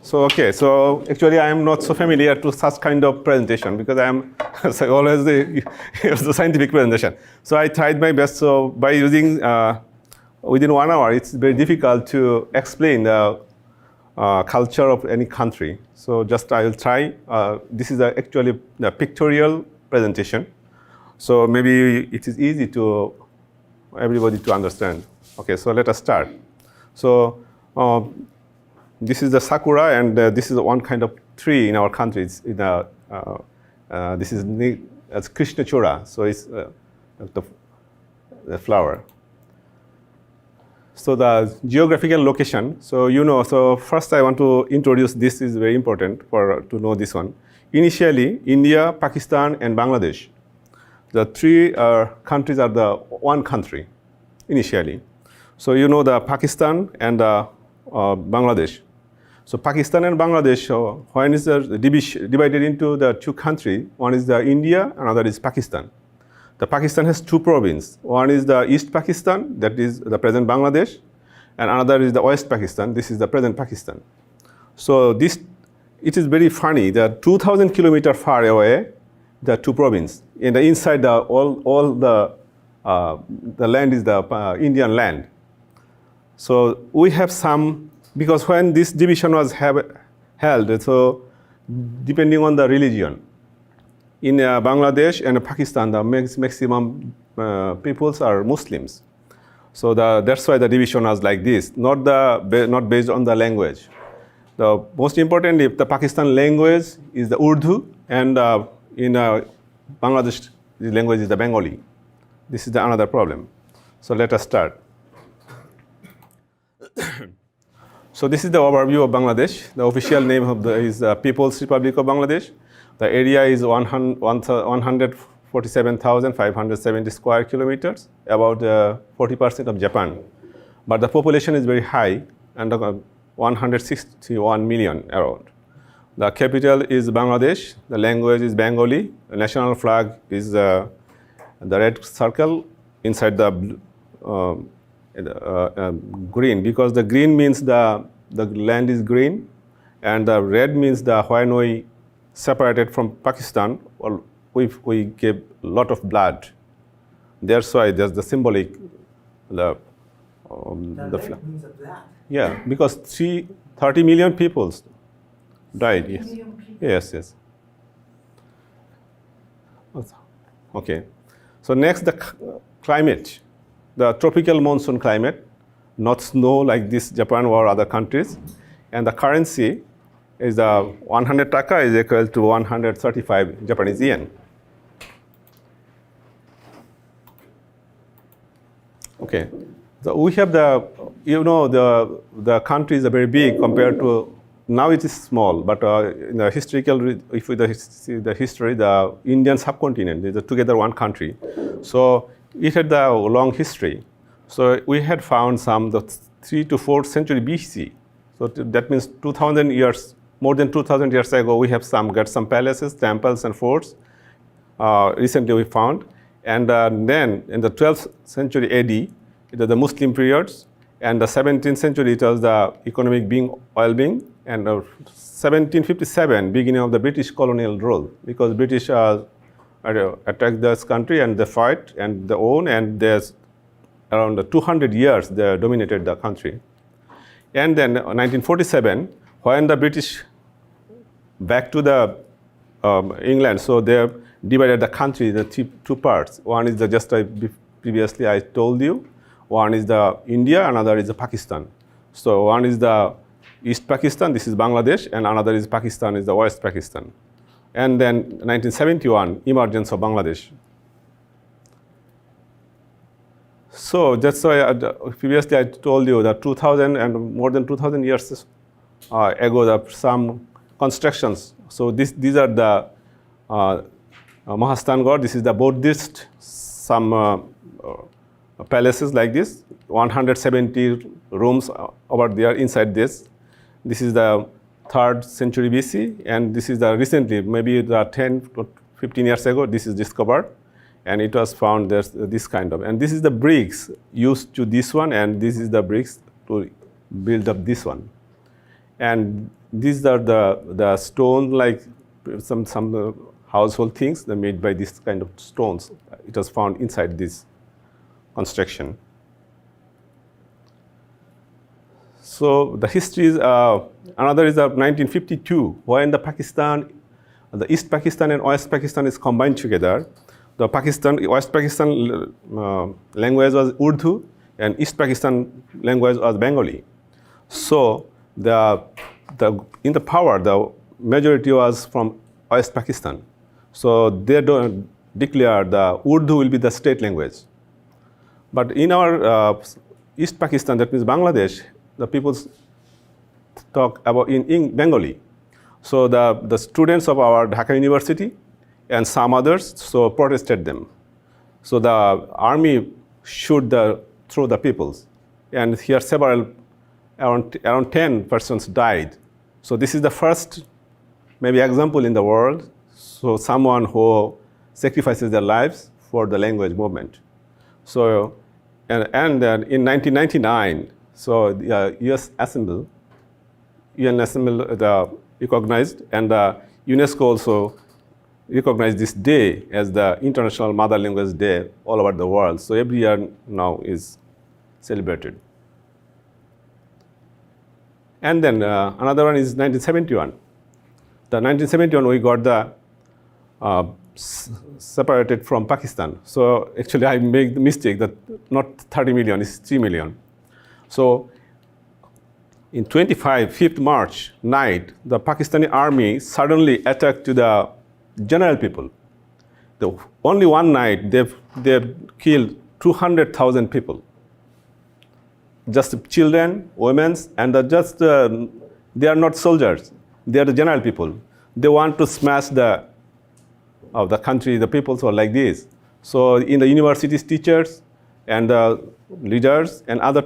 So actually I am not so familiar to such kind of presentation because I am always the scientific presentation. So I tried my best. So by using within 1 hour, it's very difficult to explain the culture of any country. So just I will try. This is actually the pictorial presentation. So maybe it is easy to everybody to understand. Okay, so let us start. So this is the sakura, and this is one kind of tree in our country. It's in this is Krishnachura, so it's the flower. So the geographical location. So first I want to introduce this is very important to know this one. Initially, India, Pakistan, and Bangladesh. The three countries are the one country initially. So the Pakistan and Bangladesh. So Pakistan and Bangladesh, when is divided into the two countries? One is the India, another is Pakistan. The Pakistan has two provinces. One is the East Pakistan, that is the present Bangladesh, and another is the West Pakistan. This is the present Pakistan. So it is very funny that 2,000 kilometers far away, the two provinces. In the inside, all the land is the Indian land. So we have some, because when this division was held, so depending on the religion, in Bangladesh and Pakistan, the maximum peoples are Muslims. So that's why the division was like this, not based on the language. The most importantly, the Pakistan language is the Urdu, and in Bangladesh, the language is the Bengali. This is another problem. So let us start. So this is the overview of Bangladesh. The official name is People's Republic of Bangladesh. The area is 147,570 square kilometers, about 40% of Japan. But the population is very high, and 161 million around. The capital is Bangladesh. The language is Bengali. The national flag is the red circle inside the green, because the green means the land is green, and the red means the when we separated from Pakistan, we gave a lot of blood. That's why there's the symbolic the red means of that. Yeah, because 30 million people died. Yes. Million people. Yes. Okay. So next, the climate. The tropical monsoon climate, not snow like this Japan or other countries. And the currency is 100 taka is equal to 135 Japanese yen. Okay. So we have the country is very big compared to, now it is small, but in the historical, if we see the history, the Indian subcontinent is together one country. So it had a long history. So we had found the 3rd to 4th century BC. So that means 2,000 years, more than 2,000 years ago, we have got some palaces, temples, and forts. Recently we found. And then in the 12th century AD, it was the Muslim periods. And the 17th century, it was the economic oil being. And 1757, beginning of the British colonial rule, because British attacked this country and they fight and they own, and there's around 200 years they dominated the country. And then 1947, when the British back to the England, so they divided the country into two parts. One is previously I told you, one is the India, another is the Pakistan. So one is the East Pakistan, this is Bangladesh, and another is Pakistan, is the West Pakistan. And then 1971, emergence of Bangladesh. So that's why previously I told you that 2,000 and more than 2,000 years ago, some constructions. So these are the Mahastangad. This is the Buddhist, some palaces like this, 170 rooms over there inside this. This is the 3rd century BC, and this is the recently, maybe the 10 to 15 years ago, this is discovered, and it was found there's this kind of, and this is the bricks used to this one, and this is the bricks to build up this one. And these are the stone, like some household things that are made by this kind of stones. It was found inside this construction. So the history is, another is of 1952, when the East Pakistan and West Pakistan is combined together. The West Pakistan language was Urdu, and East Pakistan language was Bengali. So in the power, the majority was from West Pakistan. So they don't declare the Urdu will be the state language. But in our East Pakistan, that means Bangladesh, the people talk about in Bengali. So the students of our Dhaka University and some others so protested them. So the army shoot through the peoples, and here around 10 persons died. So this is the first maybe example in the world. So someone who sacrifices their lives for the language movement. So and then in 1999, so the UN Assembly recognized, and the UNESCO also recognized this day as the International Mother Language Day all over the world. So every year now is celebrated. And then another one is 1971. The 1971 we got the separated from Pakistan. So actually I made the mistake that not 30 million, it's 3 million. So in 5th March night, the Pakistani army suddenly attacked to the general people. Only one night, they've killed 200,000 people. Just children, women, and they are not soldiers. They are the general people. They want to smash the country, the people who are like this. So in the universities, teachers and the leaders and other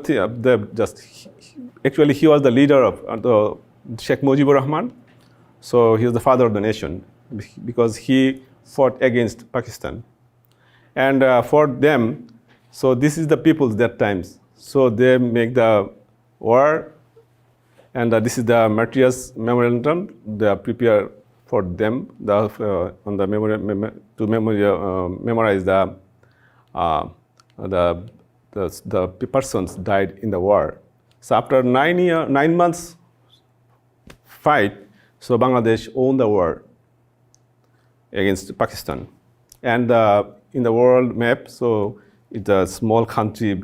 actually he was the leader of the Sheikh Mujibur Rahman. So he was the father of the nation because he fought against Pakistan. And for them, so this is the people's that times. So they make the war, and this is the materials memorandum they prepare for them on the memorize the persons died in the war. So after 9 months fight, so Bangladesh won the war against Pakistan. And in the world map, so it's a small country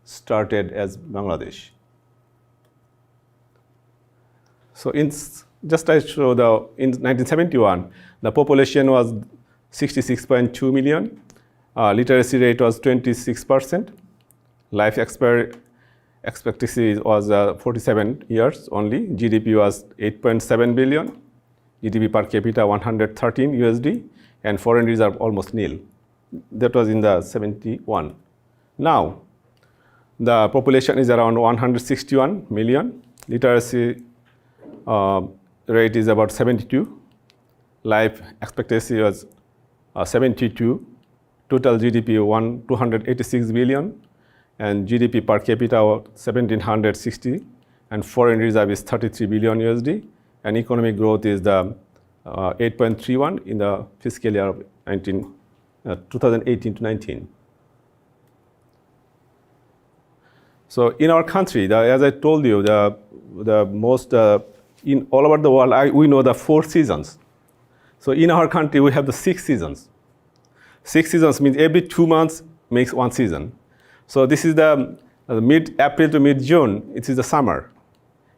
started as Bangladesh. So just I show in 1971, the population was 66.2 million. Literacy rate was 26%. Life expectancy was 47 years only. GDP was 8.7 billion. GDP per capita 113 USD, and foreign reserve almost nil. That was in the 71. Now, the population is around 161 million. Literacy rate is about 72. Life expectancy was 72. Total GDP 286 billion, and GDP per capita 1760, and foreign reserve is 33 billion USD, and economic growth is the 8.31 in the fiscal year of 2018 to 19. So in our country, as I told you, the most in all over the world, we know the 4 seasons. So in our country, we have the 6 seasons. 6 seasons means every 2 months makes 1 season. So this is the mid-April to mid-June, it is the summer.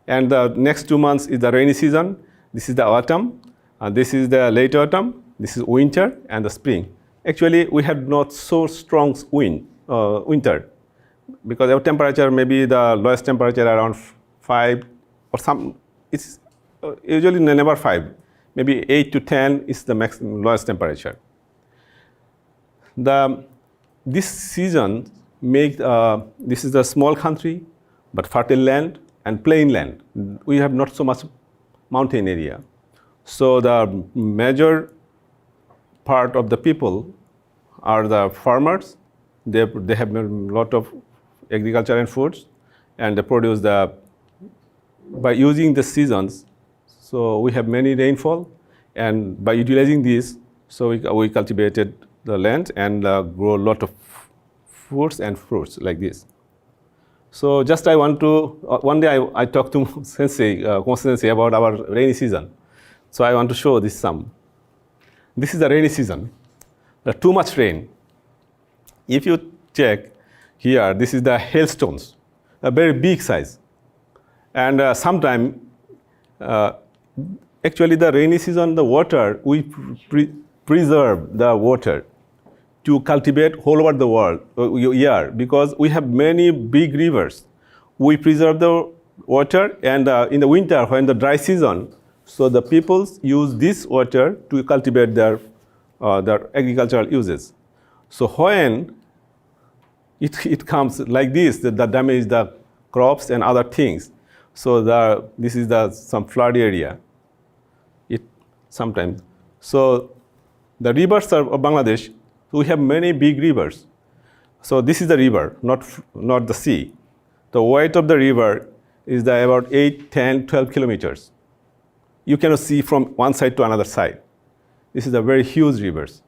And the next 2 months is the rainy season. This is the autumn, and this is the late autumn, this is winter, and the spring. Actually, we have not so strong winter, because our temperature, maybe the lowest temperature around 5 or some, it's usually never 5. Maybe 8 to 10 is the maximum lowest temperature. This season this is a small country, but fertile land and plain land. We have not so much mountain area. So the major part of the people are the farmers. They have a lot of agriculture and foods, and they produce by using the seasons, So we have many rainfall, and by utilizing this, so we cultivated the land and grow a lot of fruits and fruits like this. So just I want to, one day I talked to Sensei, Sensei about our rainy season. So I want to show this some. This is the rainy season. There's too much rain. If you check here, this is the hailstones, a very big size. And sometimes, actually the rainy season, the water, we preserve the water to cultivate all over the world, year, because we have many big rivers. We preserve the water, and in the winter, when the dry season, so the peoples use this water to cultivate their agricultural uses. So when it comes like this, that damage the crops and other things. So this is some flood area. It sometimes. So the rivers of Bangladesh, we have many big rivers. So this is the river, not the sea. The weight of the river is about 8, 10, 12 kilometers. You cannot see from one side to another side. This is a very huge rivers.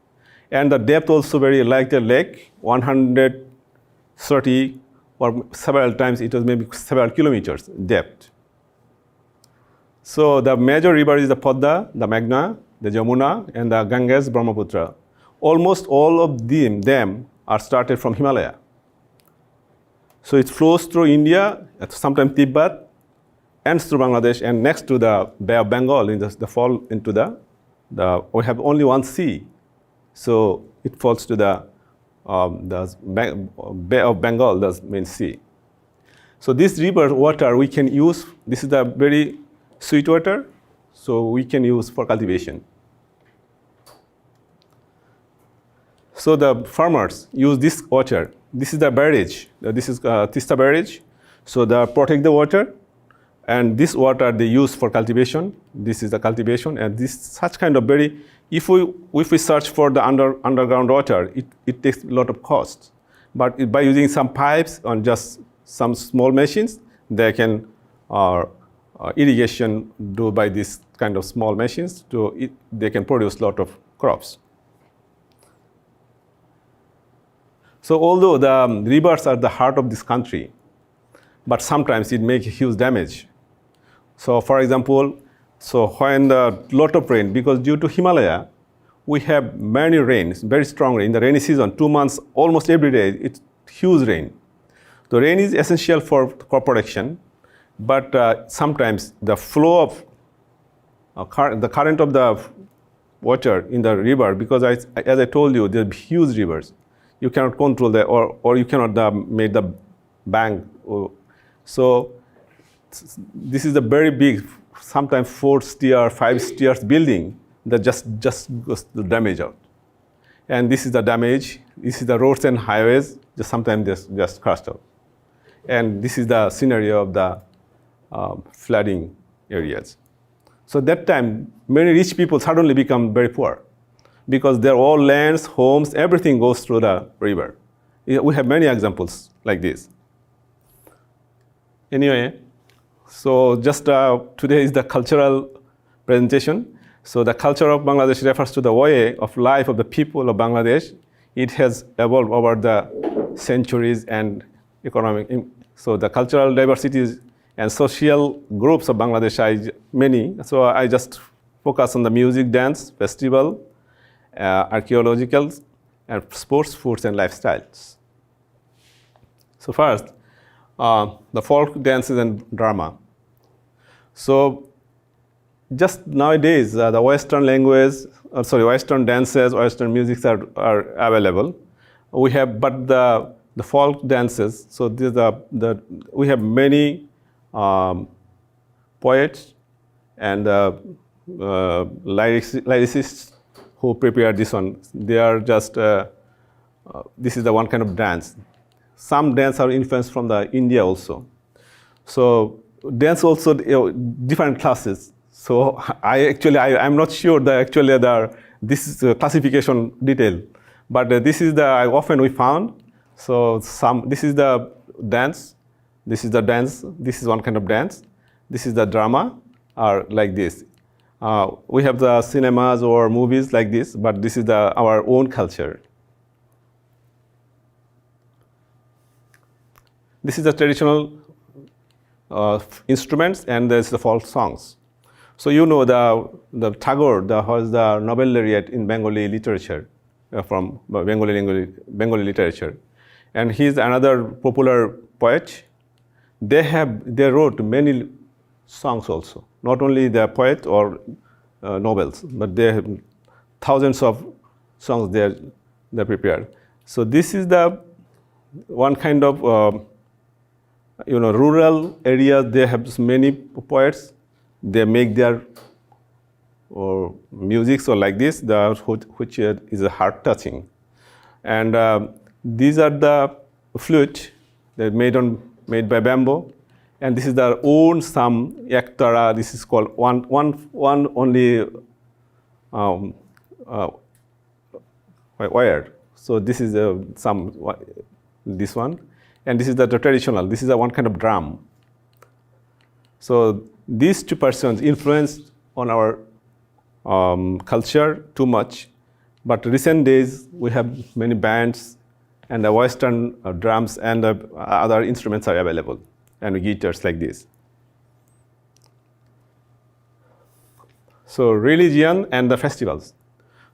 And the depth also very like the lake, 130 or several times it was maybe several kilometers depth. So the major river is the Padma, the Meghna, the Jamuna, and the Ganges, Brahmaputra. Almost all of them are started from Himalaya. So it flows through India, sometimes Tibet, ends through Bangladesh, and next to the Bay of Bengal, in the fall into we have only one sea. So it falls to the Bay of Bengal, the main sea. So this river water we can use, this is the very sweet water, so we can use for cultivation. So the farmers use this water. This is the barrage. This is Tista barrage. So they protect the water, and this water they use for cultivation. This is the cultivation, and this such kind of very. If we search for the underground water, it takes a lot of cost. But by using some pipes and just some small machines, they can irrigation do by this kind of small machines. They can produce a lot of crops. So although the rivers are the heart of this country, but sometimes it makes huge damage. So for example, so when the lot of rain, because due to Himalaya, we have many rains, very strong rain. In the rainy season, 2 months, almost every day, it's huge rain. The rain is essential for crop production, but sometimes the flow of the current of the water in the river, because as I told you, there are huge rivers. You cannot control that, or you cannot make the bank. So this is a very big, sometimes 4-tier, 5 tiers building that just goes to damage out. And this is the damage. This is the roads and highways, sometimes just crushed out. And this is the scenario of the flooding areas. So that time, many rich people suddenly become very poor, because their all lands, homes, everything goes through the river. We have many examples like this. Anyway, so just today is the cultural presentation. So the culture of Bangladesh refers to the way of life of the people of Bangladesh. It has evolved over the centuries and economic. So the cultural diversities and social groups of Bangladesh are many. So I just focus on the music, dance, festival, archaeological, and sports, foods, and lifestyles. So first, the folk dances and drama. So just nowadays, the Western language, Western dances, Western music are available. We have, but the folk dances. So we have many poets and lyricists who prepare this one. They are just, this is the one kind of dance. Some dance are influenced from the India also. So dance also, different classes. So I'm not sure that this is a classification detail, but this is often we found. So this is the dance, this is one kind of dance. This is the drama, are like this. We have the cinemas or movies like this, but this is our own culture. This is the traditional instruments, and there's the folk songs. So you know the Tagore, was the Nobel laureate in Bengali literature, from Bengali literature, and he's another popular poet. They wrote many songs also, not only the poet or novels, but they have thousands of songs they prepared. So this is the one kind of rural areas. They have many poets. They make their music so like this, which is heart touching, and these are the flute that made by bamboo, and this is their own some yaktara. This is called one only wire. So this is this one, and this is the traditional. This is one kind of drum. So these two persons influenced on our culture too much, but recent days we have many bands and the Western drums and other instruments are available, and guitars like this. So religion and the festivals.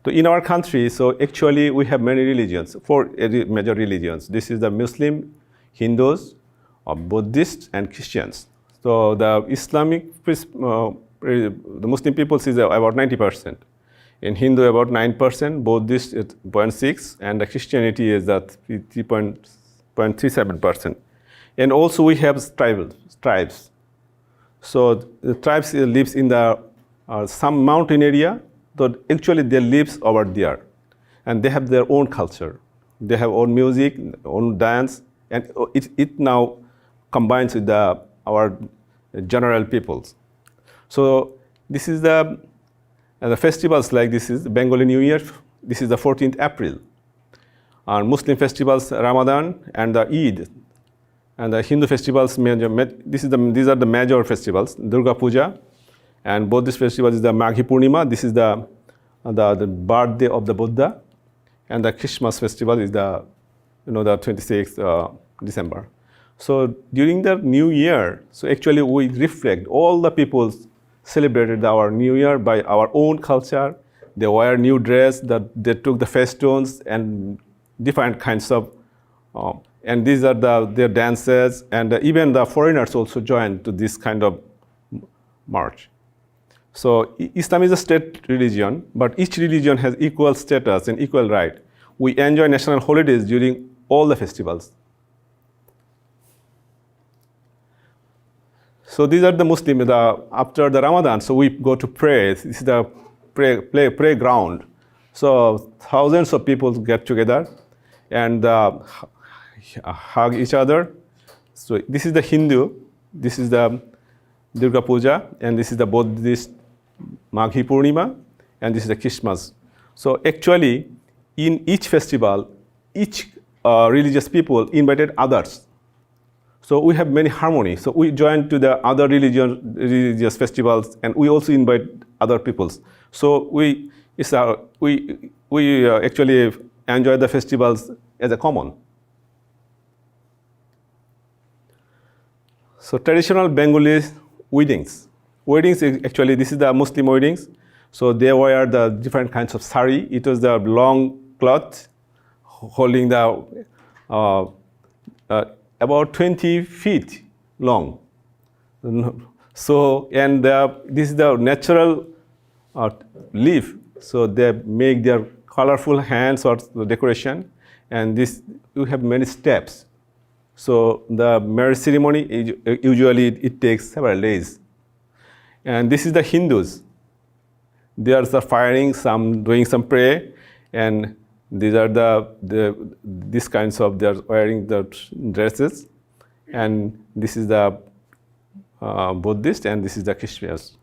So in our country, so actually we have many religions, 4 major religions. This is the Muslim, Hindus, Buddhists, and Christians. So the the Muslim people is about 90%. In Hindu, about 9%, Buddhist is 0.6%, and the Christianity is at 3.37%. And also we have tribes. So the tribes lives in the some mountain area, but actually they lives over there, and they have their own culture. They have own music, own dance, and it now combines with our general peoples. So this is the festivals like this is Bengali New Year. This is the 14th April. And Muslim festivals Ramadan and the Eid, and the Hindu festivals these are the major festivals, Durga Puja, and Buddhist festival is the Maghi Purnima. This is the birthday of the Buddha, and the Christmas festival is the 26th December. So during the New Year, so actually we reflect all the peoples celebrated our New Year by our own culture. They wear new dress, that they took the festoons and different kinds of, and these are their dances, and even the foreigners also join to this kind of march. So Islam is a state religion, but each religion has equal status and equal right. We enjoy national holidays during all the festivals. So these are the Muslim, after the Ramadan, so we go to pray. This is the pray ground. So thousands of people get together and hug each other. So this is the Hindu, this is the Durga Puja, and this is the Buddhist Maghi Purnima, and this is the Christmas. So actually, in each festival, each religious people invited others. So we have many harmony. So we join to the other religious festivals, and we also invite other peoples. So we actually enjoy the festivals as a common. So traditional Bengali weddings. Weddings actually, this is the Muslim weddings. So they wear the different kinds of sari. It was the long cloth holding the about 20 feet long. So, and this is the natural leaf. So they make their colorful hands or the decoration, and this you have many steps. So the marriage ceremony usually it takes several days. And this is the Hindus. They are firing some, doing some prayer, and these are these kinds of, they are wearing the dresses, and this is the Buddhist, and this is the Christians.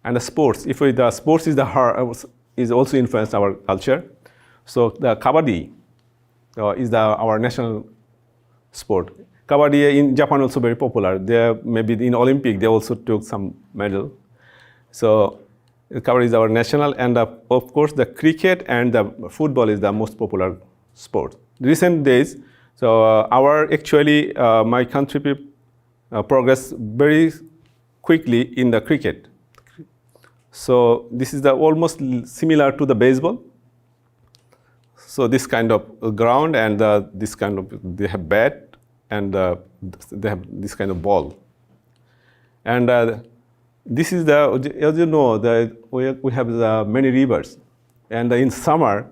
And the sports, the sports is also influenced our culture. So the kabaddi is our national sport. Kabaddi in Japan also very popular. They maybe in Olympic they also took some medal. So Kabaddi is our national, and of course the cricket and the football is the most popular sport. Recent days, so my country progress very quickly in the cricket. So this is almost similar to the baseball. So this kind of ground and this kind of, they have bat and they have this kind of ball. And this is as you know, we have many rivers. And in summer,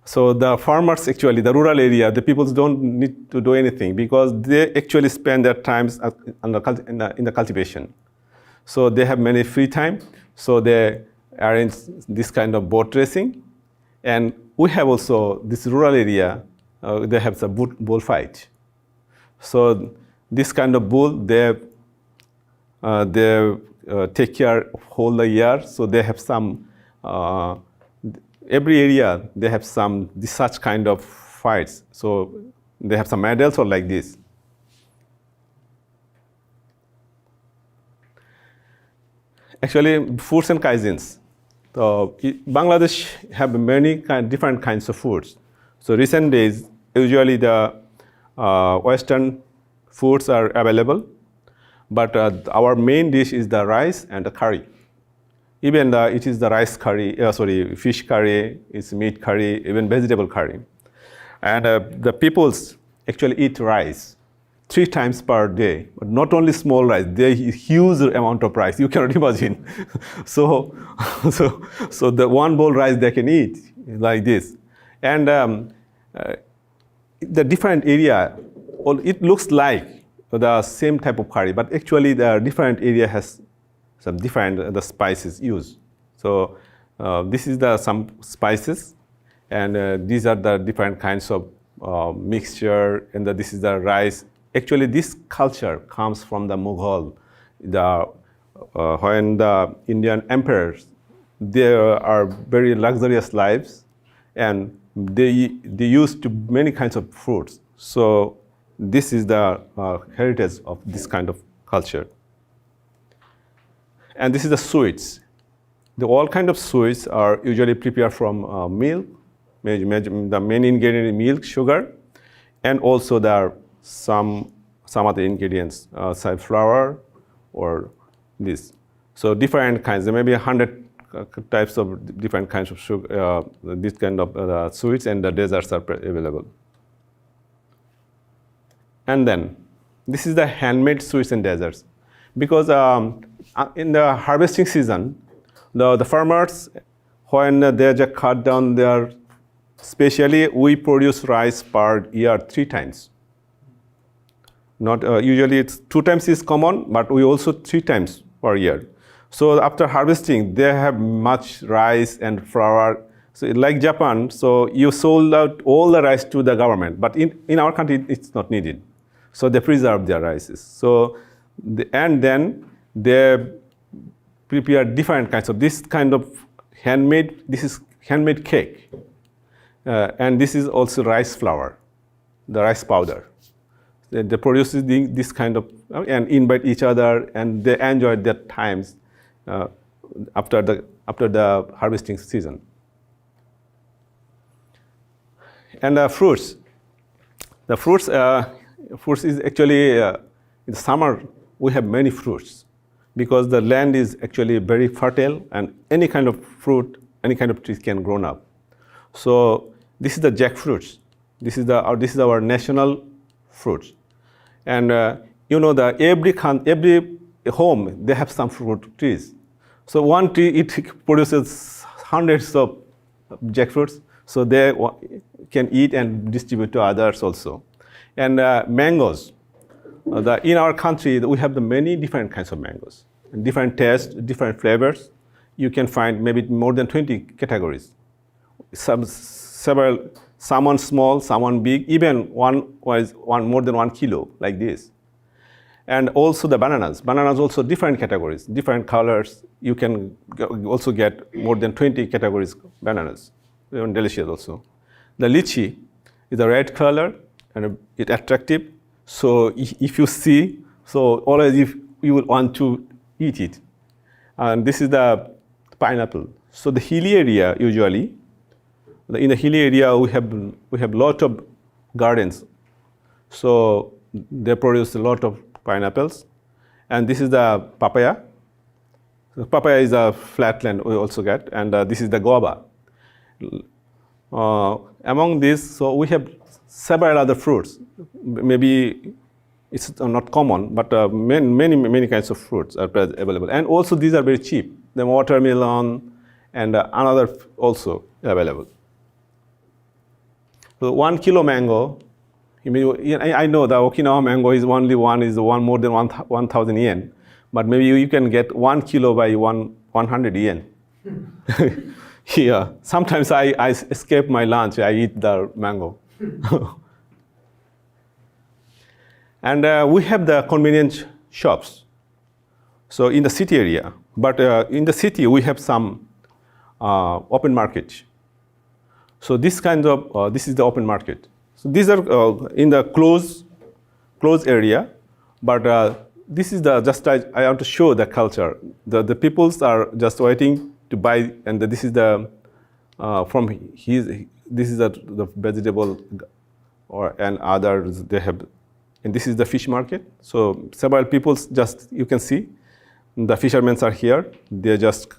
so the farmers actually, the rural area, the people don't need to do anything because they actually spend their times in the cultivation. So they have many free time. So they arrange this kind of boat racing. And we have also this rural area, they have the bullfight. So this kind of bull, they take care of whole the year. So they have some, every area, they have some such kind of fights. So they have some medals or like this. Actually, foods and cuisines. So Bangladesh have many different kinds of foods. So recent days, usually the Western foods are available, but our main dish is the rice and the curry. Even it is the rice curry, fish curry, it's meat curry, even vegetable curry. And the peoples actually eat rice 3 times per day, but not only small rice, they eat huge amount of rice, you cannot imagine. so the one bowl rice they can eat like this. And the different area, it looks like the same type of curry, but actually the different area has some different the spices used. So this is some spices, and these are the different kinds of mixture, and this is the rice. Actually, this culture comes from the Mughal. When the Indian emperors, they are very luxurious lives, and they used to many kinds of fruits. So this is the heritage of this kind of culture. And this is the sweets. All kind of sweets are usually prepared from milk. The main ingredient is milk, sugar, and also there are some other ingredients, say flour or this. So different kinds. There may be 100 types of different kinds of sugar, this kind of sweets, and the desserts are available. And then this is the handmade sweets and desserts, because in the harvesting season, the farmers, when they just cut down their, especially we produce rice per year 3 times. Not usually it's 2 times is common, but we also 3 times per year. So after harvesting, they have much rice and flour. So like Japan, so you sold out all the rice to the government, but in our country it's not needed. So they preserve their rices. So and then they prepare different kinds of this kind of handmade. This is handmade cake, and this is also rice flour, the rice powder. They produce this kind of and invite each other, and they enjoy their times after the harvesting season. And fruits. The fruits is actually in summer we have many fruits because the land is actually very fertile, and any kind of fruit, any kind of tree can grow up. So this is the jackfruits. This is our national fruits. And you know every home they have some fruit trees. So one tree it produces hundreds of jackfruits, so they can eat and distribute to others also. And mangoes. In our country we have many different kinds of mangoes, different tastes, different flavors. You can find maybe more than 20 categories. Some small, some big, even one more than 1 kilo, like this. And also the bananas. Bananas also different categories, different colors. You can also get more than 20 categories bananas, even delicious also. The lychee is a red color, and it's attractive. So if you see, so always if you will want to eat it. And this is the pineapple. So the hilly area usually, in the hilly area we have lot of gardens. So they produce a lot of pineapples. And this is the papaya. So papaya is a flatland we also get, and this is the guava. Among these, so we have several other fruits. Maybe it's not common, but many kinds of fruits are available. And also these are very cheap. The watermelon and another also available. So 1 kilo mango, I know the Okinawa mango is only one more than 1,000 yen, but maybe you can get 1 kilo by 100 yen. Yeah, sometimes I escape my lunch, I eat the mango. And we have the convenience shops. So in the city area, but in the city we have some open market. So this kind of, this is the open market. So these are in the closed area, but this is the, just I want to show the culture. The peoples are just waiting to buy, and this is the, this is the vegetable and others they have. And this is the fish market. So several people just, you can see, the fishermen are here. They just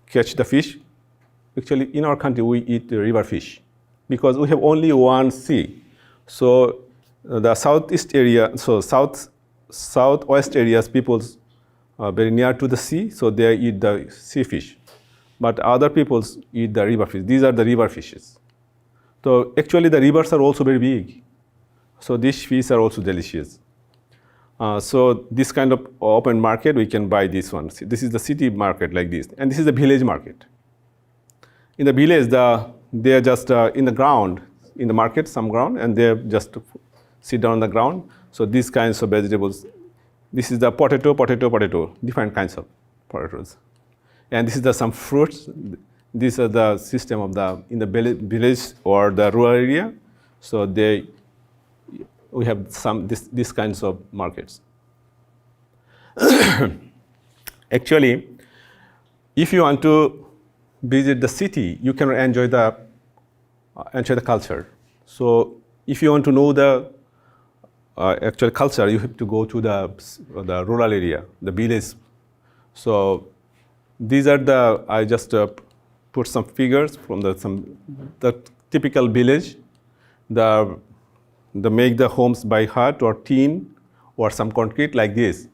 catch the fish. Actually, in our country, we eat the river fish because we have only one sea. So the southeast area, so southwest areas, people are very near to the sea, so they eat the sea fish. But other peoples eat the river fish. These are the river fishes. So actually, the rivers are also very big. So these fish are also delicious. So this kind of open market, we can buy this one. See, this is the city market like this. And this is the village market. In the village, they are just in the ground, in the market, some ground, and they just sit down on the ground. So these kinds of vegetables. This is the potato, different kinds of potatoes. And this is some fruits. These are the system of in the village or the rural area. So we have these kinds of markets. Actually, if you want to visit the city, you can enjoy the culture. So if you want to know the actual culture, you have to go to the rural area, the village. So these are I just put some figures from the typical village. They make the homes by hut or tin or some concrete like this.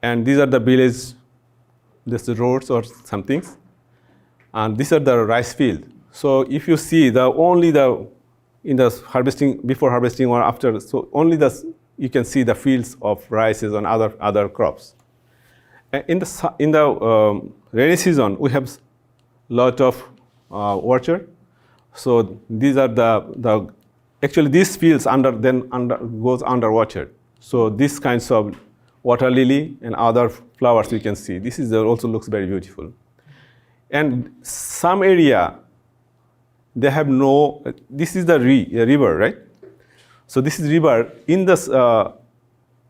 And these are the village, this roads or some things. And these are the rice field. So if you see in the harvesting, before harvesting or after, so only you can see the fields of rices and other crops. In the rainy season, we have lot of orchard. So these are actually these fields goes under orchard. So these kinds of water lily and other flowers you can see. This also looks very beautiful. And some area, they have this is the river, right? So this is river. In this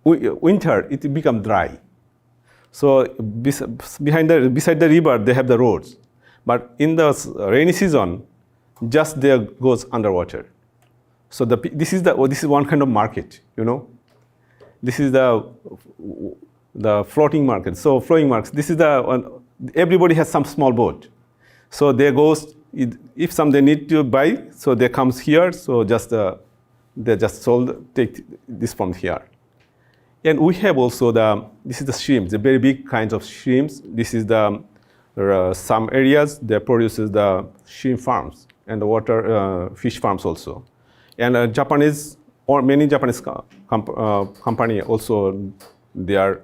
winter, it becomes dry. So beside the river, they have the roads. But in the rainy season, just there goes underwater. So this is one kind of market, This is the floating market. So flowing markets. This is everybody has some small boat. So they if they need to buy, so they comes here. So they just take this from here. And we have also this is the shrimps, the very big kinds of shrimps. This is some areas that produces the shrimp farms and the water fish farms also. And Japanese or many Japanese company also, they are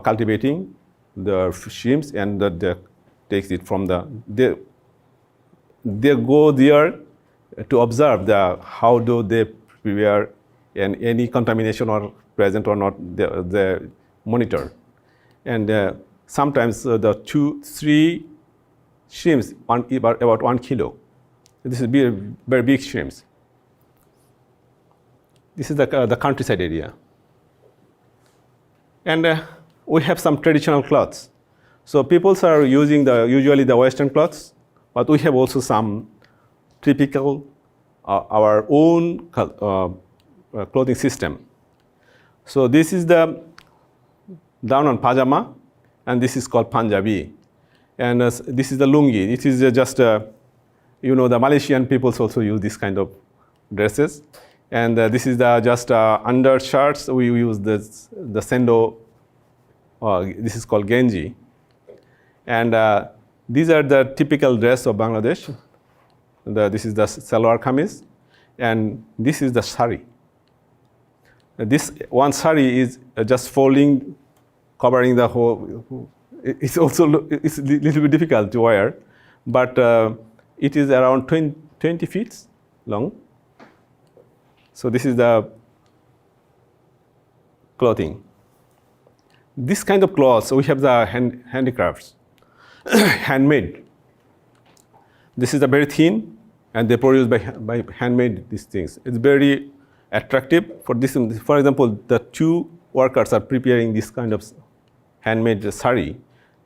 cultivating the shrimps and they takes it from they go there to observe how do they prepare and any contamination or present or not, they monitor. And sometimes the 2-3 shrimps about 1 kilo. This is very big shrimps. This is the countryside area. And we have some traditional clothes. So people are using usually the Western clothes, but we have also some typical our own clothing system. So this is the down on pajama, and this is called Punjabi. And this is the lungi. It is just, the Malaysian peoples also use this kind of dresses. And this is the just undershirts. We use the sendo. This is called Genji. And these are the typical dress of Bangladesh. This is the salwar kameez, and this is the sari. This one sari is just folding, covering the whole. It's also it's a little bit difficult to wear, but it is around 20 feet long. So this is the clothing. This kind of cloths, we have the handicrafts, handmade. This is a very thin, and they produce by handmade these things. It's very attractive for this. For example, the two workers are preparing this kind of handmade sari.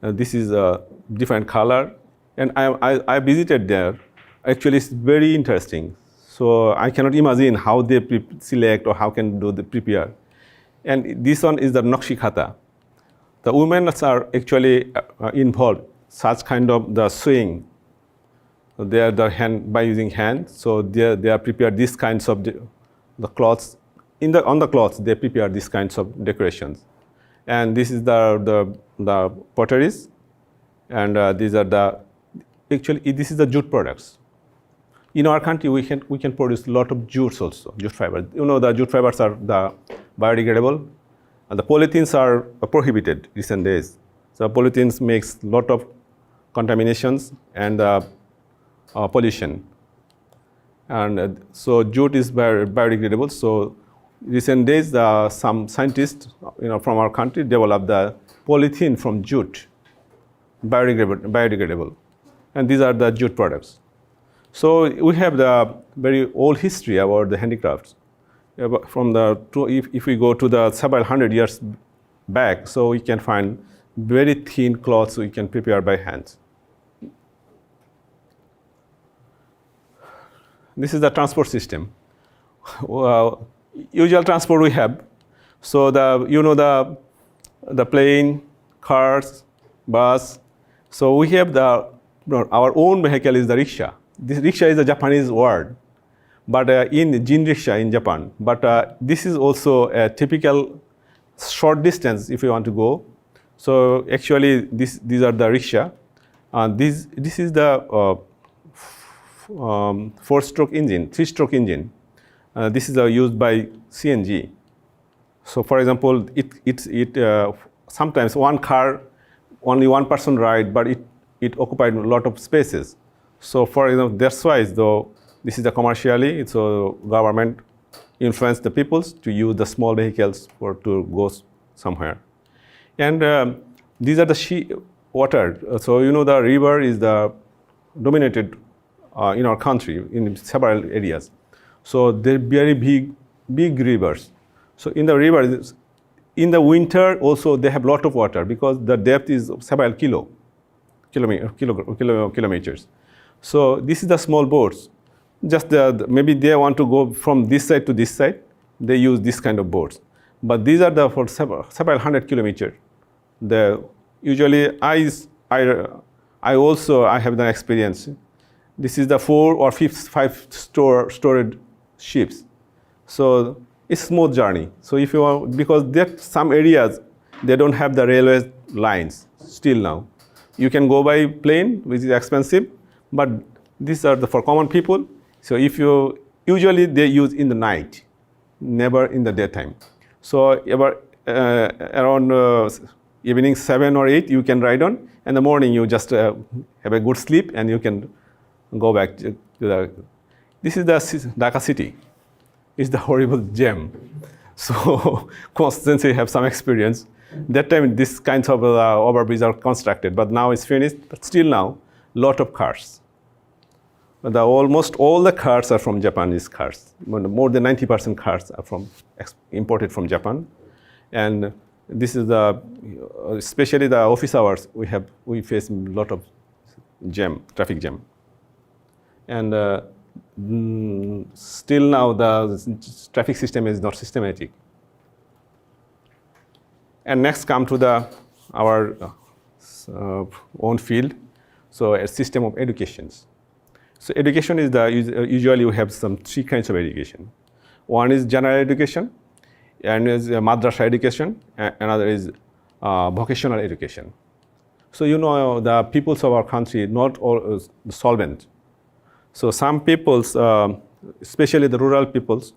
This is a different color, and I visited there. Actually, it's very interesting. So I cannot imagine how they select or how can do the prepare. And this one is the Nakshi Khata. The women are actually involved such kind of the sewing. They are by using hand. So they are prepared these kinds of the cloths. On the cloths they prepare these kinds of decorations. And this is the potteries, and these are this is the jute products. In our country, we can produce a lot of jutes also, jute fibers. The jute fibers are the biodegradable, and the polythenes are prohibited recent days. So polythenes makes a lot of contaminations and pollution. And so jute is biodegradable. So recent days, some scientists from our country developed the polythene from jute, biodegradable. And these are the jute products. So we have the very old history about the handicrafts. From if we go to the several hundred years back, so we can find very thin cloths we can prepare by hands. This is the transport system. Usual transport we have. So the plane, cars, bus. So we have our own vehicle is the rickshaw. This rickshaw is a Japanese word, but in jinriksha in Japan. But this is also a typical short distance if you want to go. So actually, these are the rickshaw. This is the 4-stroke engine, 3-stroke engine. This is used by CNG. So for example, it sometimes one car, only one person ride, but it occupied a lot of spaces. So for example, that's why though this is the commercially, so government influenced the peoples to use the small vehicles to go somewhere. And these are the water. So the river is the dominated in our country in several areas. So they're very big rivers. So in the river, in the winter also they have a lot of water because the depth is several kilometers. So this is the small boats. Just maybe they want to go from this side to this side. They use this kind of boats. But these are for several hundred kilometers. Usually I have the experience. This is the 4 or 5 storage ships. So it's smooth journey. So if you want, because there some areas they don't have the railway lines still now. You can go by plane, which is expensive, but these are for common people. So usually they use in the night, never in the daytime. So around evening 7 or 8 you can ride on. In the morning you just have a good sleep and you can go back to the. This is the Dhaka city. It's the horrible gem. So since we have some experience, that time these kinds of overbridges are constructed, but now it's finished. But still now, lot of cars. almost all the cars are from Japanese cars. More than 90% cars are imported from Japan. And this is especially the office hours, we face a lot of traffic jam. And still now the traffic system is not systematic. And next come to our own field, so a system of educations. So education is usually we have three kinds of education. One is general education, and is madrasa education, and another is vocational education. So the peoples of our country not all solvent. So some peoples, especially the rural peoples,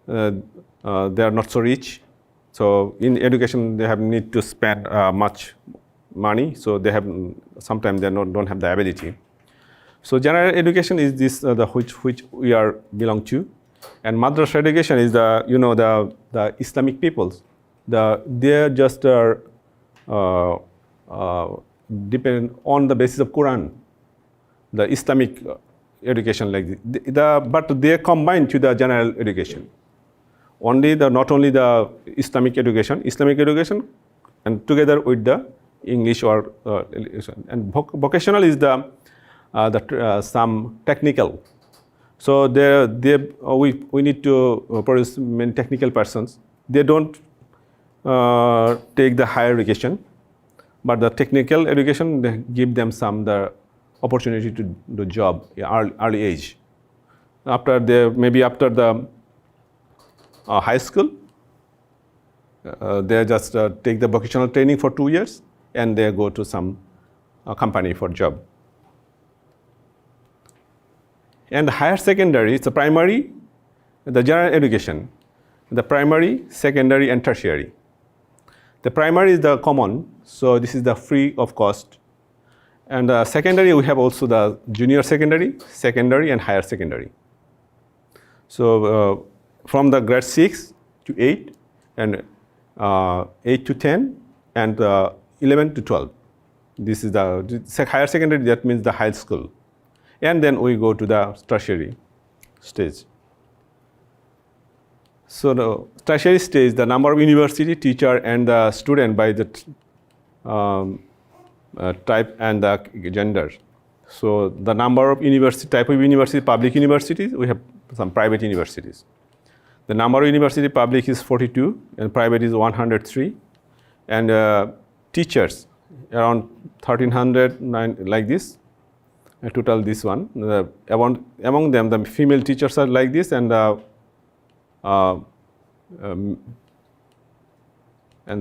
they are not so rich. So in education they need to spend much money. So sometimes they don't have the ability. So general education is this which we belong to, and madrasa education is the Islamic peoples. They just depend on the basis of Quran, the Islamic education like this. But they combine to the general education. Not only the Islamic education, and together with the English or and vocational is some technical. So we need to produce many technical persons. They don't take the higher education, but the technical education they give them the opportunity to do job early age. After the high school, they just take the vocational training for 2 years, and they go to some company for job. And the higher secondary, it's the primary, the general education, the primary, secondary, and tertiary. The primary is the common, so this is the free of cost. And secondary, we have also the junior secondary, and higher secondary. So from the grade 6 to 8, and 8 to 10, and 11 to 12. This is the higher secondary, that means the high school. And then we go to the tertiary stage. So the tertiary stage, the number of university, teacher, and the student by the type and the gender. So the number of type of university, public universities, we have some private universities. The number of university public is 42, and private is 103. And teachers, around 1,300, like this. Total this one. Among them, the female teachers are like this, and the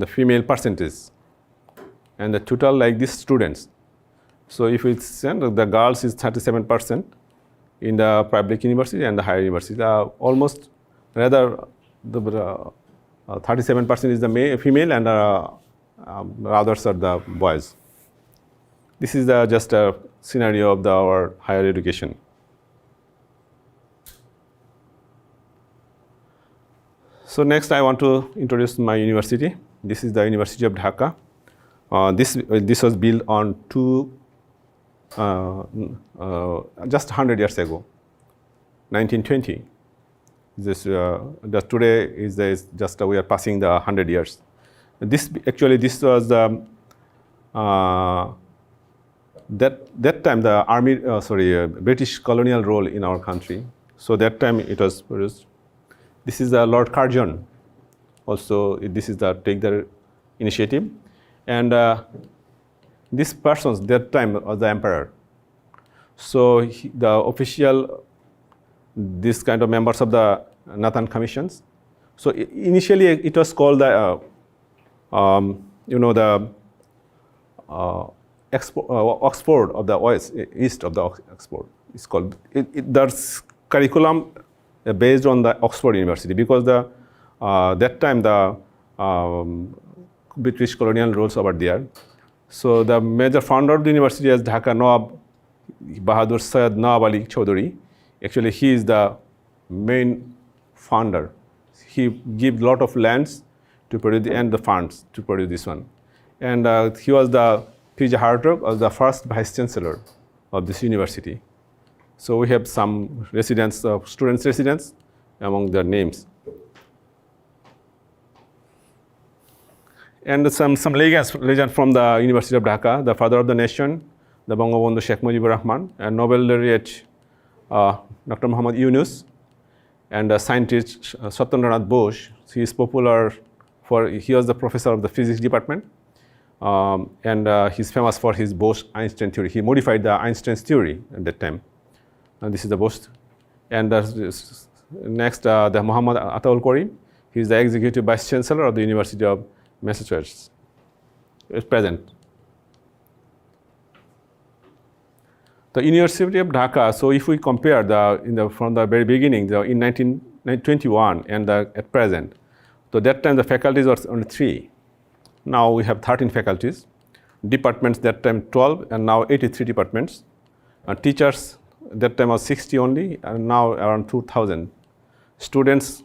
female percentage, and the total like this students. So if it's the girls is 37% in the public university and the higher university, almost rather the 37% is the female, and others are the boys. This is just a scenario of our higher education. So next I want to introduce my university. This is the University of Dhaka. This was built on just 100 years ago, 1920. Today is just we are passing the 100 years. This was that time the British colonial role in our country. So that time it was produced. This is Lord Curzon. Also, this is take the initiative, and this person that time was the emperor. So the official, this kind of members of the Nathan commissions. So initially it was called the Oxford of the West, east of the Oxford. It's called. There's curriculum based on the Oxford University, because that time the British colonial rules over there. So the major founder of the university is Dhaka Nawab Bahadur Syed Nawab Ali Chaudhuri. Actually, he is the main founder. He gave lot of lands to produce and the funds to produce this one. And he was the P.J. Hartog was the first vice chancellor of this university. So we have some residents, students' residents among their names. And some legends from the University of Dhaka, the father of the nation, the Bangabandhu Sheikh Mujibur Rahman, and Nobel laureate Dr. Muhammad Yunus, and scientist Satyendranath Bose. He is popular he was the professor of the physics department, and he's famous for his Bose-Einstein theory. He modified the Einstein's theory at that time. And this is the Bose. And next, the Muhammad Ataul Karim. He is the executive vice chancellor of the University of Massachusetts. Is present. The University of Dhaka. So if we compare from the very beginning, in 1921 and at present, so that time the faculties were only 3. Now we have 13 faculties. Departments that time 12, and now 83 departments. Teachers that time was 60 only, and now around 2,000. Students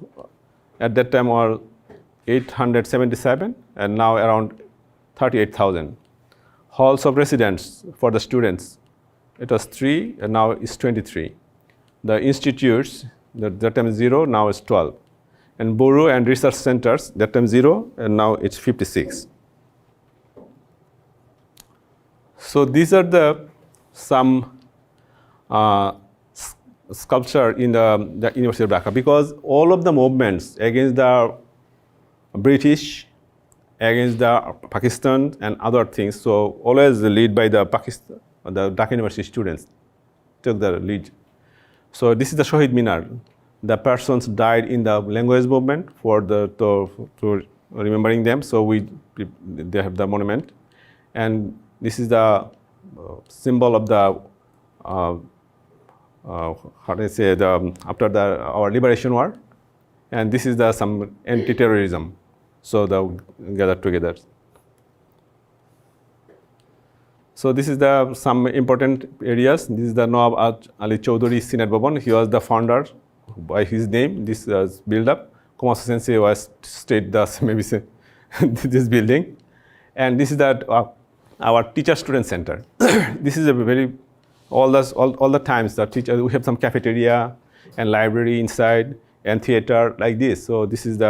at that time were 877, and now around 38,000. Halls of residence for the students, it was 3, and now it's 23. The institutes, that time 0, now it's 12. And bureau and research centers, that time 0, and now it's 56. So these are some sculpture in the University of Dhaka, because all of the movements against the British, against the Pakistan and other things, so always led by the Dhaka University students took the lead. So this is the Shahid Minar. The persons died in the language movement to remembering them. So they have the monument, and this is the symbol of the how do I say, after our liberation war, and this is some anti-terrorism. So they gathered together. So this is some important areas. This is the Nawab Ali Chaudhuri Sinat Bhavan. He was the founder. By his name, this was built up. Komasu Sensei was stayed maybe say this building, and this is our teacher-student center. This is a very all the times the teacher. We have some cafeteria and library inside and theater like this. So this is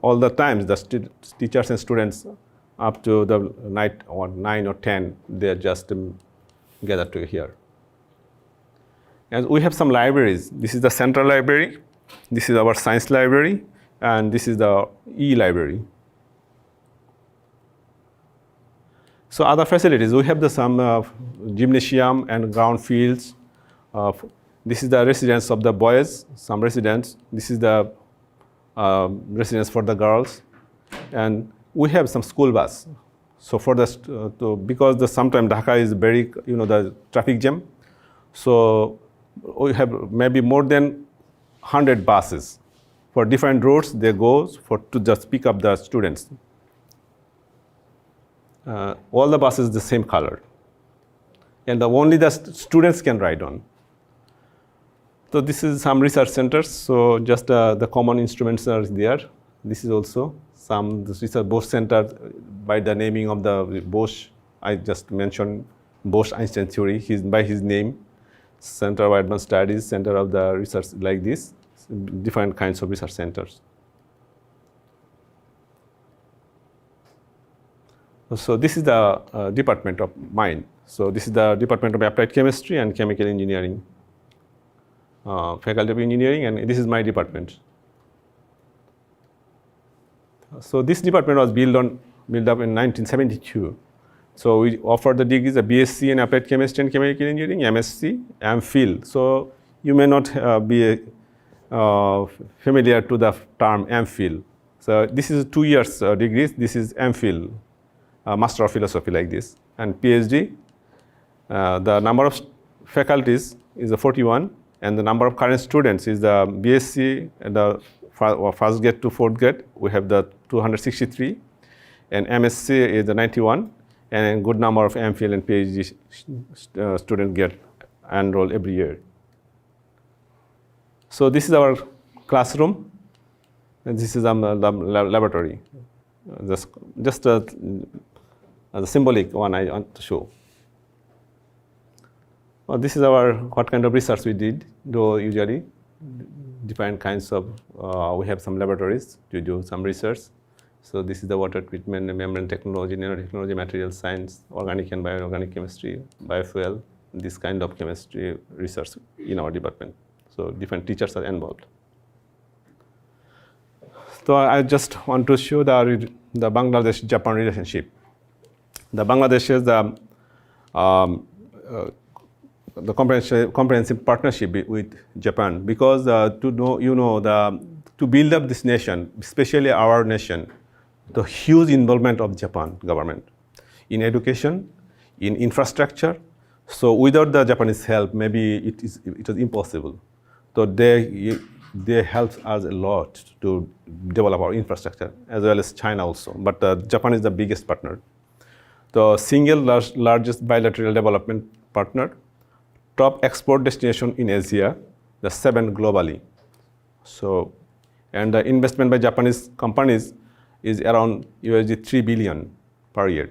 all the times the teachers and students up to the night or 9 or 10, they are just gathered to here. And we have some libraries. This is the central library. This is our science library, and this is the e-library. So other facilities, we have some gymnasium and ground fields. This is the residence of the boys, some residents. This is the residence for the girls. And we have some school bus. So for because sometimes Dhaka is very, the traffic jam. So we have maybe more than 100 buses. For different routes, they go to just pick up the students. All the buses the same color, and only the students can ride on. So this is some research centers. So just the common instruments are there. This is also this is a Bose Center by the naming of the Bose. I just mentioned Bose-Einstein theory. By his name, Center of Advanced Studies, Center of the Research, like this, different kinds of research centers. So this is the department of mine. So this is the Department of Applied Chemistry and Chemical Engineering, Faculty of Engineering, and this is my department. So this department was built up in 1972. So we offer the degrees of BSc in Applied Chemistry and Chemical Engineering, MSc, MPhil. So you may not be familiar to the term MPhil. So this is 2 years degrees. This is MPhil, Master of Philosophy, like this. And PhD, the number of faculties is 41, and the number of current students is the BSc and the first grade to fourth grade. We have the 263, and MSc is the 91. And a good number of MPhil and PhD students get enrolled every year. So this is our classroom, and this is our laboratory. Just a symbolic one I want to show. This is what kind of research we did. Do usually different kinds of. We have some laboratories to do some research. So this is the water treatment, membrane technology, nanotechnology, material science, organic and bioorganic chemistry, biofuel, this kind of chemistry research in our department. So different teachers are involved. So I just want to show the Bangladesh-Japan relationship. The Bangladesh is the comprehensive partnership with Japan, because to build up this nation, especially our nation, the huge involvement of Japan government in education, in infrastructure. So without the Japanese help, maybe it was impossible. So they helped us a lot to develop our infrastructure, as well as China also. But Japan is the biggest partner. The single largest bilateral development partner, top export destination in Asia, the 7th globally. So, and the investment by Japanese companies is around $3 billion per year.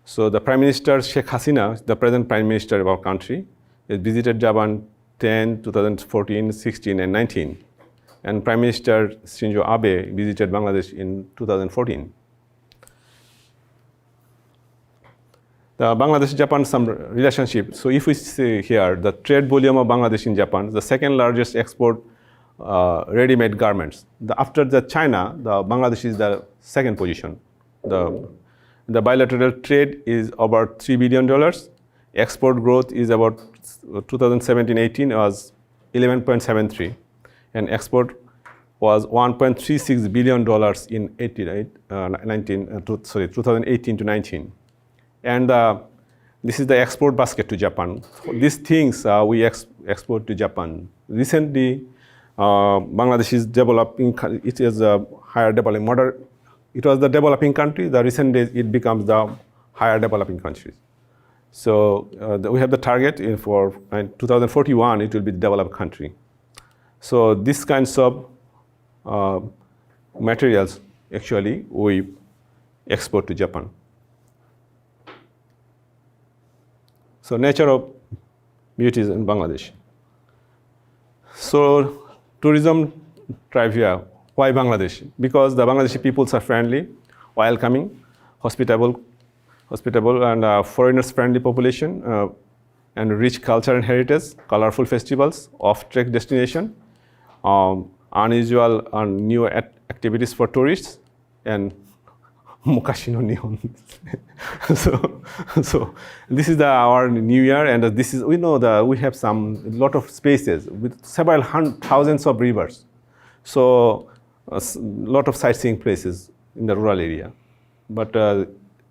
So the Prime Minister Sheikh Hasina, the present Prime Minister of our country, has visited Japan 2014, 16, and 19. And Prime Minister Shinzo Abe visited Bangladesh in 2014. The Bangladesh-Japan some relationship. So if we see here, the trade volume of Bangladesh in Japan, the second largest export ready-made garments. After China, the Bangladesh is the second position. The bilateral trade is about $3 billion. Export growth is about 2017-18 was 11.73, and export was $1.36 billion in 2018 to 19. And this is the export basket to Japan. These things we export to Japan. Recently, Bangladesh is developing. It is a higher developing model. It was the developing country. The recent days it becomes the higher developing countries. So we have the target for 2041. It will be the developed country. So these kinds of materials actually we export to Japan. So nature of beauties in Bangladesh. So tourism trivia, why Bangladesh? Because the Bangladeshi peoples are friendly, welcoming, hospitable and foreigners-friendly population, and rich culture and heritage, colorful festivals, off-trek destination, unusual and new activities for tourists, and Mukashino Nihon. so this is our New Year, and this is we have lot of spaces with several thousands of rivers, so a lot of sightseeing places in the rural area. But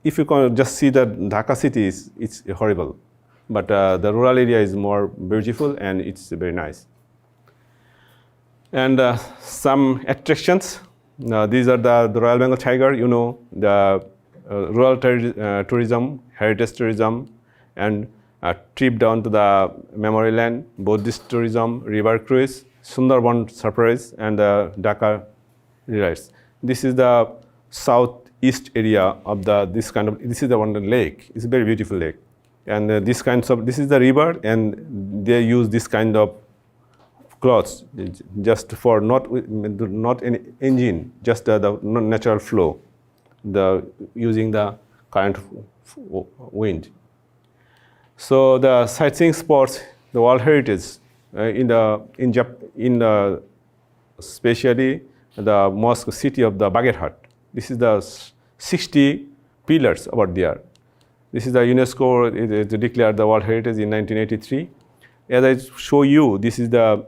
if you can just see the Dhaka city, it's horrible. But the rural area is more beautiful and it's very nice. And some attractions. These are the Royal Bengal tiger, the rural tourism, heritage tourism, and a trip down to the memory land, Buddhist tourism, river cruise, Sundarban surprise, and the Dhaka rides. This is the southeast area of this is the one lake. It's a very beautiful lake. And this is the river, and they use this kind of cloths just for not any engine, just the natural flow, using the current wind. So the sightseeing spots, the World Heritage especially the mosque city of the Bagherhat. This is the 60 pillars over there. This is the UNESCO it declared the World Heritage in 1983. As I show you, this is the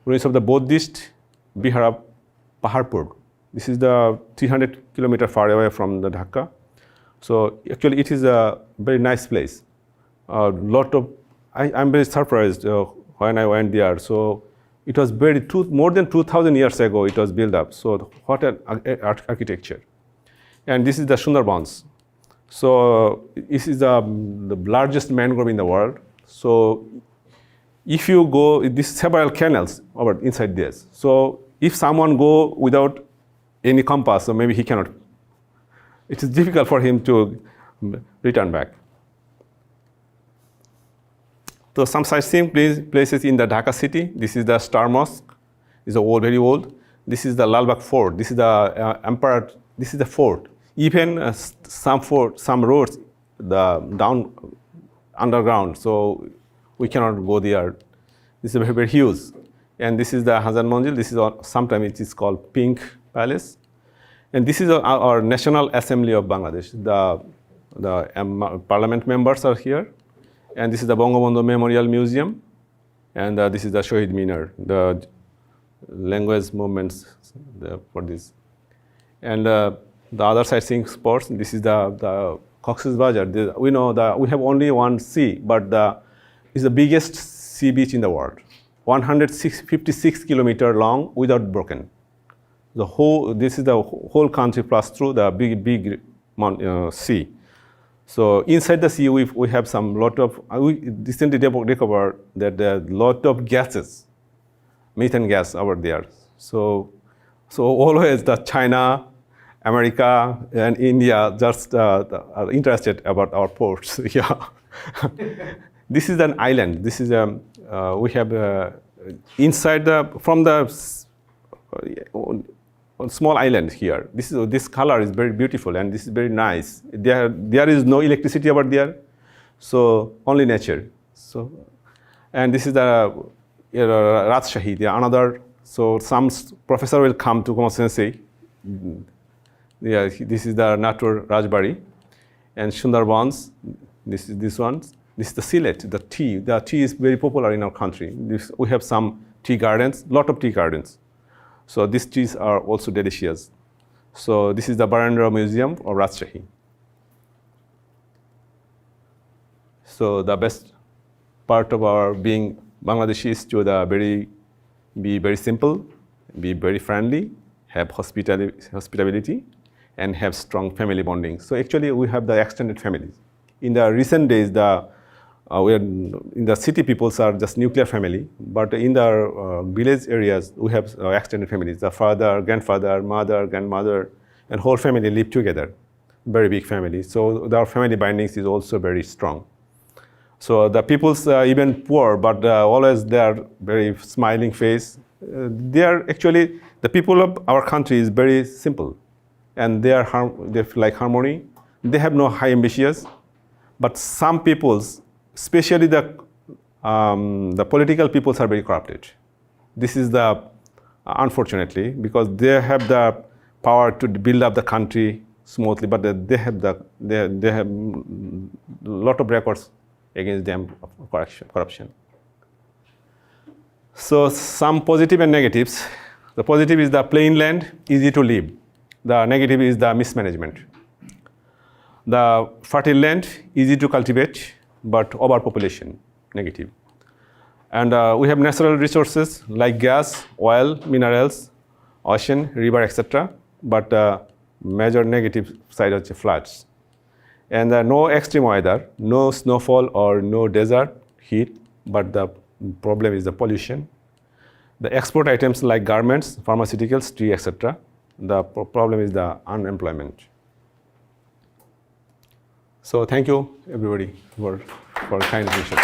ruins of the Buddhist Bihara Paharpur. This is the 300 kilometers far away from the Dhaka. So actually it is a very nice place. I'm very surprised when I went there. So it was more than 2,000 years ago it was built up. So what an architecture. And this is the Sundarbans. So this is the largest mangrove in the world. So if you go, these several canals over inside this. So if someone go without any compass, so maybe he cannot. It is difficult for him to return back. So some sightseeing places in the Dhaka city. This is the Star Mosque. It's old, very old. This is the Lalbagh Fort. This is the Emperor. This is the fort. Even some roads, the down underground. So we cannot go there. This is very, very huge. And this is the Hazan Manzil. This is sometimes it is called Pink Palace. And this is our National Assembly of Bangladesh. The parliament members are here. And this is the Bangabandhu Memorial Museum. And this is the Shohid Minar, the language movements for this. And the other sightseeing spots, this is the Cox's Bazar. We know that we have only one sea, but it's the biggest sea beach in the world. 156 kilometers long without broken. This is the whole country passed through the big sea. So inside the sea, we have we recently discovered that there are a lot of gases, methane gas over there. So always the China, America, and India just are interested about our ports. Yeah. This is an island. This is we have inside small island here. This color is very beautiful and this is very nice. There is no electricity over there, so only nature. So, and this is the Rajshahi. Another. So some professor will come to Kumar Sensei. Yeah, this is the Natur Rajbari, and Sundarbans. This is this one. This is the Sylhet, the tea. The tea is very popular in our country. We have some tea gardens, lot of tea gardens. So these teas are also delicious. So this is the Barandra Museum of Rajshahi. So the best part of our being Bangladeshi is to be very simple, be very friendly, have hospitality, and have strong family bonding. So actually we have the extended families. In the recent days, in the city peoples are just nuclear family, but in the village areas we have extended families. The father, grandfather, mother, grandmother, and whole family live together. Very big family. So our family bindings is also very strong. So the people's even poor, but always they are very smiling face. They are actually the people of our country is very simple, and they like harmony. They have no high ambitions, but some peoples, especially the political peoples, are very corrupted. This is unfortunately, because they have the power to build up the country smoothly, but they have a lot of records against them of corruption. So some positive and negatives. The positive is the plain land, easy to live. The negative is the mismanagement. The fertile land, easy to cultivate, but overpopulation, negative. And we have natural resources like gas, oil, minerals, ocean, river, etc. But major negative side is floods. And no extreme weather, no snowfall or no desert heat, but the problem is the pollution. The export items like garments, pharmaceuticals, tea, etc. The problem is the unemployment. So thank you everybody for kind attention.